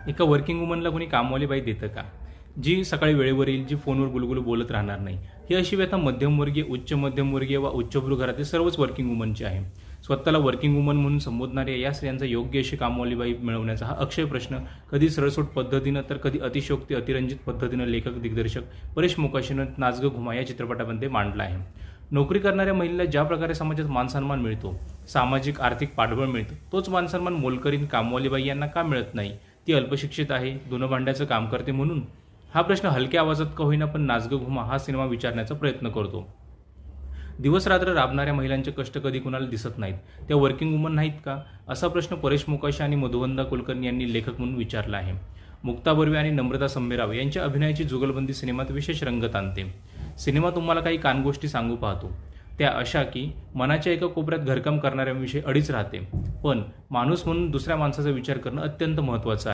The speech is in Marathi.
एका वर्किंग वुमनला कोणी कामवाली बाई देतं का? जी सकाळी वेळेवर येईल, जी फोनवर गुलगुलू बोलत राहणार नाही. ही अशी व्यथा मध्यमवर्गीय, उच्च मध्यमवर्गीय वा उच्चभ्रू घरातील सर्वच वर्किंग वुमनची आहे. स्वतःला वर्किंग वुमन म्हणून संबोधणाऱ्या या स्त्रियांचा योग्य अशी कामवाली बाई मिळवण्याचा हा अक्षय प्रश्न कधी सरळसोट पद्धतीनं तर कधी अतिशयोक्ती अतिरंजित पद्धतीनं लेखक दिग्दर्शक परेश मोकाशीनं नाच ग घुमा या चित्रपटामध्ये मांडला आहे. नोकरी करणाऱ्या महिलेला ज्या प्रकारे समाजात मानसन्मान मिळतो, सामाजिक आर्थिक पाठबळ मिळतं, तोच मानसन्मान मोलकरीण कामवाली बाई यांना का मिळत नाही? ती अल्पशिक्षित आहे, धुणं भांड्याचं काम करते म्हणून? हा प्रश्न हलक्या आवाजात का होईना पण नाच ग घुमा हा सिनेमा विचारण्याचा प्रयत्न करतो. दिवस रात्र राबणाऱ्या महिलांचे कष्ट कधी कुणाला दिसत नाहीत, त्या वर्किंग वुमन नाहीत का? असा प्रश्न परेश मोकाशी आणि मधुवंदा कुलकर्णी यांनी लेखक म्हणून विचारला आहे. मुक्ता बर्वे आणि नम्रता संभेराव यांच्या अभिनयाची जुगलबंदी सिनेमात विशेष रंगत आणते. सिनेमा तुम्हाला काही कानगोष्टी सांगू पाहतो, त्या अशा की मनाच्या एका कोपऱ्यात घरकाम करणाऱ्यांविषयी अडीच राहते, पण माणूस म्हणून दुसऱ्या माणसाचा विचार करणं अत्यंत महत्त्वाचं आहे.